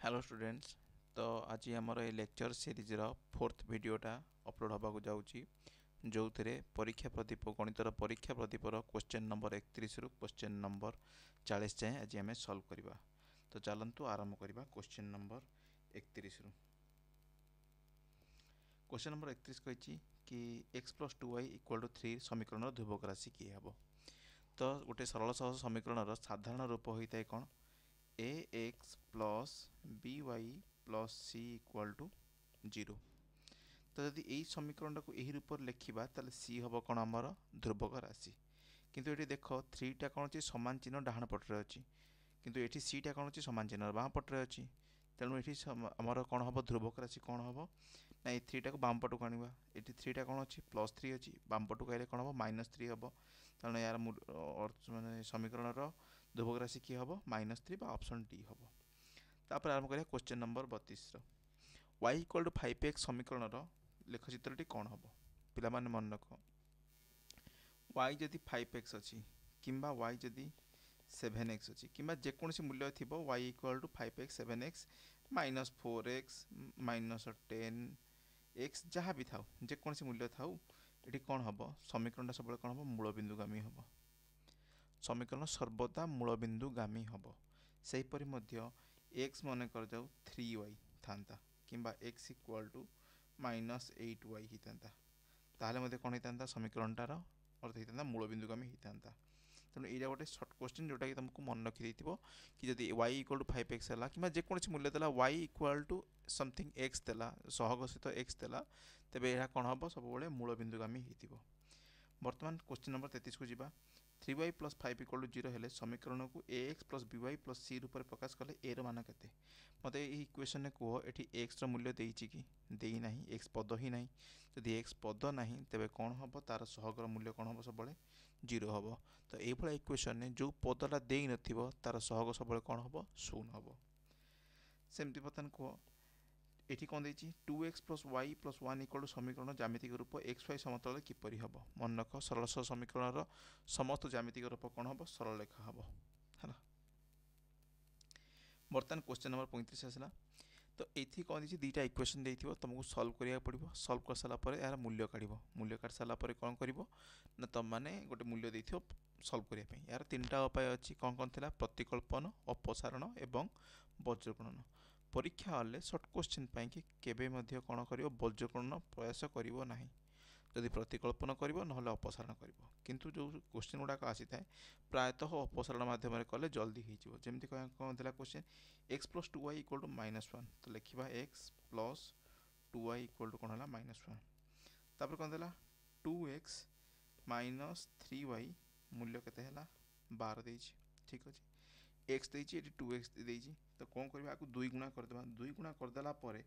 Hello students. तो आज आमर ये लेक्चर सीरीज रो फोर्थ वीडियोटा अपलोड होगा जाऊँगी जो थे परीक्षा प्रदीप गणितर परीक्षा प्रदीपर क्वेश्चन नंबर 31 रु क्वेश्चन नंबर 40 जाए आज आम सल्व करवा। तो चलतु आरंभ करवा क्वेश्चन नंबर 31 रु। क्वेश्चन नंबर 31 कही कि x + 2y = 3 समीकरण ध्रुवक राशि किए हे। तो गोटे सरल सहज समीकरण साधारण रूप होता है कौन ax plus by plus c = 0। तो यदि यही समीकरण को यही रूप लिखा ताले c हम कौन आमर ध्रुवक राशि। किंतु ये देख 3टा कौन अच्छी सामान चिन्ह डाण पटे अच्छी किंतु ये सीटा कौन अच्छी सामान चिन्ह बाम पटे अच्छी। तेणु ये आमर कौन हम ध्रुवक राशि कौन हम ना ये 3टा को बाम पटक आना। ये 3टा कौन अच्छी +3 अच्छी बाम पटक आए कौन हम -3 हम। तेणु यार मानने समीकरण ध्रुवक राशि किए हम -3 ऑप्शन डी हम। तापर आरंभ करिया क्वेश्चन नंबर 32 y = 5x समीकरण लेखचित्रटी कौन हम। पिला माने मन रख y जदि 5x अच्छी किंबा y जदि 7x अच्छी किंबा जेकोसी मूल्य थी y = 5x 7x -4x -10x जहाँ भी था जेकोसी मूल्य था ये कौन हम समीकरण सब कौन हम मूलबिंदुगामी हम। समीकरण सर्वदा मूलबिंदुगामी हम। सेहीपरि मध्य x मन कर जाऊ 3y था किंबा x = -8y ही था ताहले मध्य कौन होता समीकरणटार अर्थ होता मूलबिंदुगामी होता। तेणु यहाँ गोटे सर्ट क्वेश्चन जोटा कि तुमको मन रखी कि जब y = 5x है कि जेकोसी मूल्य देला y = समथिंग x देला सहग सहित x देला तेरे यह कौन हम सब मूलबिंदुगामी हो। बर्तमान क्वेश्चन नंबर 33 को जीवा 3y + 5 = 0 हेले समीकरण को ax + by + c रूप में प्रकाश कले a रो मान केते मत इक्वेशन ने कह ये x रो मूल्य देइछि कि देई नाही x पद ही नाही। जदि x पद नाही तेबे कौन हम तार सहगर मूल्य कौन हम सब 0 हम। तो ये इक्वेशन ने जो पदटा देई नथिबो तार सहग सब कौन हम 0 हम। सेमती बर्तमान कह ये कौन देती 2x + y + 1 = समीकरण ज्यामितिक रूप xy समतल किपरि हम। मन रख सरल समीकरण समस्त ज्यामितिक रूप कौन हम सरल रेखा हम है। बर्तमान क्वेश्चन नंबर 35 आसला। तो ये कौन देती दुईटा इक्वेशन देती तुमको सल्व करा पड़ो। सल्व कर सारापर यार मूल्य काढ़ मूल्य काढ़ सारापर कौन कर तुम मैंने गोटे मूल्य दे सल्व करने यार 3टा उपाय अच्छी कौन कौन थी प्रतिकल्पन अपसारण एवं वज्रगुणन। परीक्षा हल सर्ट क्वेश्चन कि केबे मध्य कौन कर वज्रगुणन प्रयास करिवो नाही। जदि प्रतिकल्पन करिवो नहले अपसारण करिवो किंतु जो क्वेश्चन गुड़ाक आसी थाए प्रायतः अपसारण माध्यम कले जल्दी हो जमी कौन था क्वेश्चन x + 2y = -1। तो लिखा x + 2y = कौन है -1। तापर कौन था 2x - 3y मूल्य केते 12 देइछि ठीक अच्छे x देइछि 2x देइछि। तो कौन करबा आकु 2 गुणा करदेबा 2 गुणा करदेला परे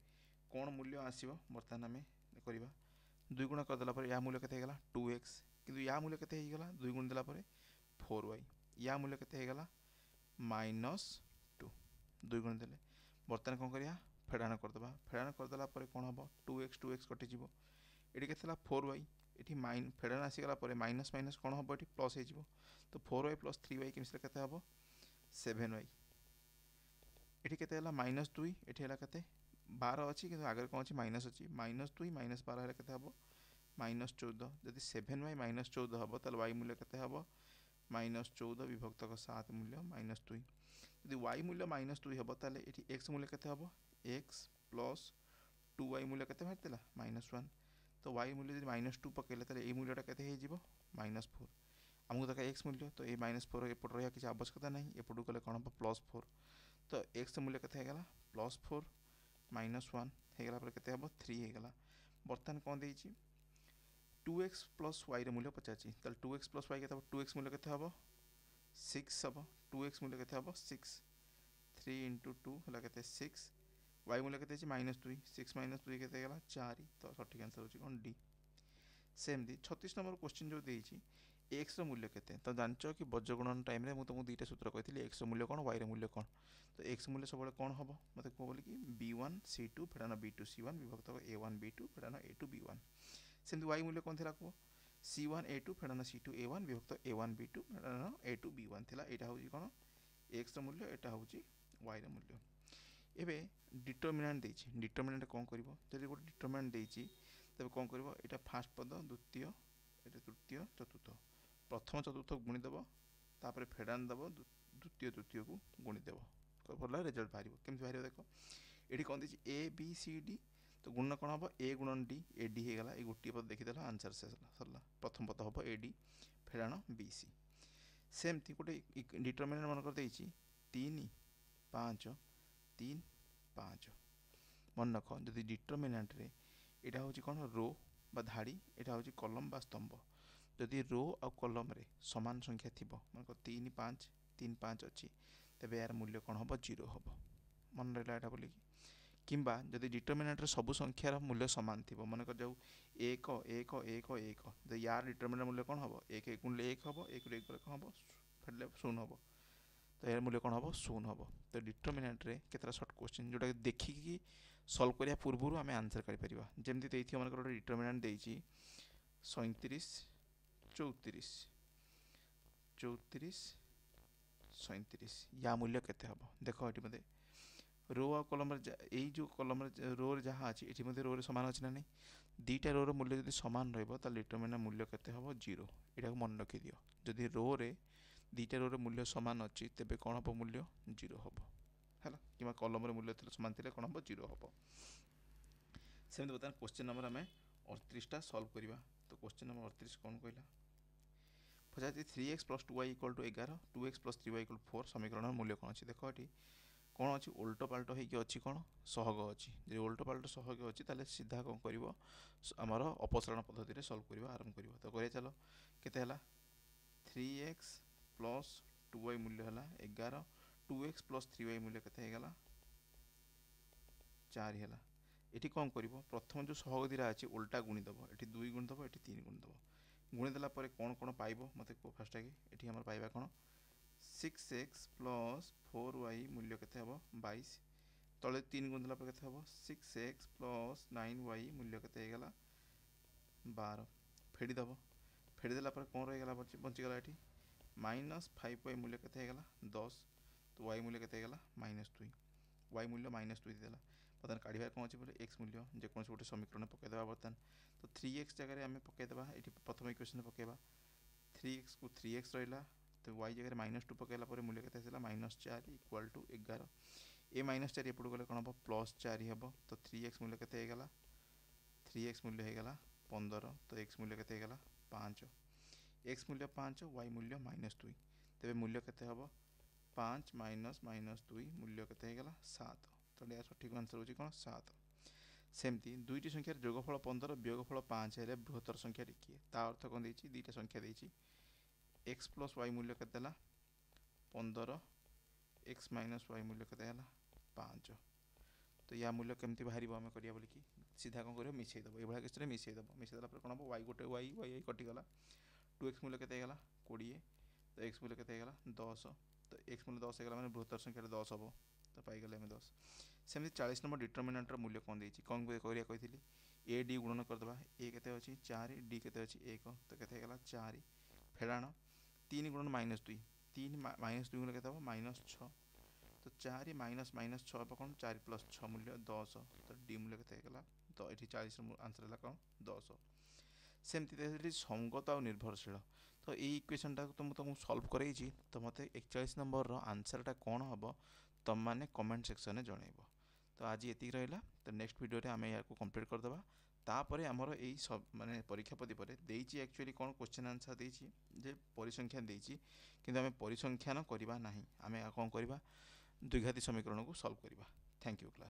कौन मूल्य आसीबो बर्तमान आमे करबा 2 गुणा करदेला परे या मूल्य केते 2x किंतु या मूल्य केते हो गला 2 गुण देला परे 4y या मूल्य केते हो गला -2 2 गुण देले बर्तमान कौन करिया फेडाण करदेला परे कौन हम 2x कटि जीवो ये केते 4y ये फेडाण आसीगला परे माइनस माइनस कौन हम ये प्लस हो। तो 4y + 3y के मिश्र केते हम 7y ये केते -2 ये केते 12 अच्छी कि आगे कौन अच्छी माइनस अच्छी -2 - 12 केते हम -14। जदि 7y - 14 हम तो y मूल्य केते हम -14 विभक्त 7 मूल्य -2। जदि y मूल्य -2 हम तो ये x मूल्य केते हम x + 2y मूल्य केते बाहर -1। तो y मूल्य जब -2 पकेले तो ये मूल्यटा केते हो -4 आमको दरकार x मूल्य। तो ये -4 एपट रहा किसी आवश्यकता ना एपटू गले कौन हम +4। तो x मूल्य केते होगला +4 -1 होगला पर केते हम 3 होगला। बर्तमान कौन देइछि 2x + y रे मूल्य पचाची 2x + y केते 2x मूल्य केते हम 6 हम 2x मूल्य केते हम 6 3 × 2 होला केते 6 y मूल्य केते -2 6 - 2 केते होगला 4। तो सठिक आंसर होची कौन डी। सेमती 36 नंबर क्वेश्चन जो देइछि x रो मूल्य केते तो जानच कि वज्रगुणन टाइम रे मु तुमको दुईटा सूत्र कहितली x रो मूल्य कौन y रो मूल्य कौन। तो x मूल्य सब कौन हम मत कह बोली कि b1 c2 फेडान b2 c1 विभक्त a1 b2 फेडान a2 b1। सेमती y मूल्य कौन थिला कह c1 a2 फेडान c2 a1 विभक्त a1 b2 फेडान a2 b1 थिला। एटा होची कौन x रो मूल्य एटा होची y रो मूल्य। एबे डिटरमिनेंट देछि डिटरमिनेंट कोन करबो जदि गोटे डिटरमिनेंट देछि तबे कोन करबो एटा फर्स्ट पद द्वितीय एटा तृतीय चतुर्थ प्रथम चतुर्थ गुणी देबो तापर फेडान देबो द्वितीय तृतीय को गुणी देबो बोला रिजल्ट बाहरिबो केमति बाहरिबो देखो एठी कोन देछि ए बी सी डी तो गुणन कोन हबो ए गुणन डी ए डी हे गला ए गोटी पद देखि देला आंसर से सरला प्रथम पद हबो ए डी फेडान बी सी सेमती गोटे डिटरमिनेंट मन कर देछि 3 5 3 5 मन रख जदि डिटरमिनेंट रे एटा होछि कोन रो बा धाड़ी एटा होछि कॉलम बा स्तंभ जदि रो आ कॉलम रे समान संख्या थिबो मन को 3 5 3 5 अछि तबे यार मूल्य कोन हबो 0 हबो मन रहला एटा बोली किंबा जदि डिटरमिनेंट रे सब संख्यार मूल्य समान थिबो मन कर जाऊ 1 1 1 1 तो यार डिटरमिनेंट मूल्य कोन हबो 1 1 गुणले 1 हबो 1 रे 1 कोन हबो फेडले 0 हबो तो यार मूल्य कोन हबो 0 हबो तो डिटरमिनेंट रे केतरा शॉर्ट क्वेश्चन जोटा देखि कि सॉल्व करिया पूर्वरु हमें आंसर करि परिबा जेमति देइथि मन कर डिटरमिनेंट देइछि 37 34 34 37 या मूल्य केते हबो देखो एटी मते रो आ कॉलम रे एई जो कॉलम रे रो रे जहा अछि एटी मते रो रे समान अछि ना नै दीटा रो रे मूल्य यदि समान रहबो त डिटरमिनेंट मूल्य केते हबो 0 एटा को मन रखि दियो जदि रो रे दीटा रो रे मूल्य समान अछि तेबे कोन हबो मूल्य 0 हबो हैला किमा कॉलम रे मूल्य थिले समान थिले कोन हबो 0 हबो सेमते बता क्वेश्चन नंबर हमें 38 टा सॉल्व करिवा तो क्वेश्चन नंबर 38 कोन कहला पजाती 3x + 2y = 11 2x + 3y = 4 समीकरण मूल्य कोन अछि देखो एटी कोन अछि उल्टो पाल्टो हे कि अछि कोन सहग अछि जे उल्टो पाल्टो सहग अछि ताले सीधा कोन करिवो हमर अपसरण पद्धति रे सॉल्व करिवो आरंभ करिवो तो करे चलो केते हला 3x + 2y मूल्य हला 11 2x + 3y मूल्य केते हे गला 4 हला एठी कोन करिवो प्रथम जो सहग दिरा अछि उल्टा गुणी दबो एठी 2 गुणी दबो एठी 3 गुणी दबो गुणी देला परे कोन कोन पाइबो मते को फर्स्ट आगे एठी हमर पाइबा कोन 6x + 4y मूल्य केते हबो 22 तळे 3 गुण देला पर केते हबो 6x + 9y मूल्य केते हे गला 12 फेडी दबो फेडी देला पर कोन रहि गला बंची गला एठी -5y मूल्य केते हे गला 10 तो y मूल्य केते हे गला -2 y मूल्य -2 देला बतन काढिबा कोन अछि बोले x मूल्य जे कोन से गोटे समीकरण पके देबा बतन तो 3x जगह रे हमें पके देबा एठी प्रथम इक्वेशन पकेबा 3x को 3x रहिला तो y जगह -2 पकेला पर मूल्य केते आसिला -4 = 11 ए -4 एपड़ गले कोन हबो +4 हबो तो 3x मूल्य केते हे गला 3x मूल्य हे गला 15 तो x मूल्य केते हे गला 5 x मूल्य 5 y मूल्य -2 तबे मूल्य केते हबो 5 - -2 मूल्य केते हे गला 7 तो या सठिक आंसर होची कोन 7 सेमती दुईटी संख्यार जोगफल 15 वियोगफल 5 हेले बृहत्तर संख्या किए ता अर्थ कोन देछि दुईटा संख्या देछि x + y मूल्य केते हला 15 x - y मूल्य केते हला 5 तो या मूल्य केमती बाहरिबो हमें करिया बोली कि सीधा कोन करियो मिसै दबो एभला केसरे मिसै दला पर कोन हबो y गोटे y कटि गला 2x मूल्य केते गला 20 तो x मूल्य केते गला 10 तो x मूल्य 10 गला माने बृहत्तर संख्या 10 हबो तो पाई गले हमें 10 सेमि 40 नंबर डिटरमिनेंट रो मूल्य कोन देछि कोन करिया कहिथिली a d गुणन कर दबा a केते अछि 4 d केते अछि 1 तो केते गला 4 फेडाण 3 गुणन -2 3 -2 गुणन केते हबो -6 तो 4 - 6 पर कोन 4 + 6 मूल्य 10 तो d मूल्य केते गला तो एठी 40 रो आंसर हला कोन 10 सेमति देली संगत और निर्भरशील तो ये इक्वेशन टा तुमको सॉल्व करैछि तो मते 41 नंबर रो आंसर टा कोन हबो तुम माने कमेंट सेक्शन में जणैबो तो आज एति रहला तो नेक्स्ट वीडियो रे हमें या को कंप्लीट कर देबा तापरे हमर एई सब माने परीक्षा पदी परे देइछि एक्चुअली कोन क्वेश्चन आंसर देइछि जे परिसंख्यान देइछि किंतु हमें परिसंख्यान करबा नाही हमें कोन करबा द्विघाती समीकरण को सॉल्व करबा थैंक यू क्लास।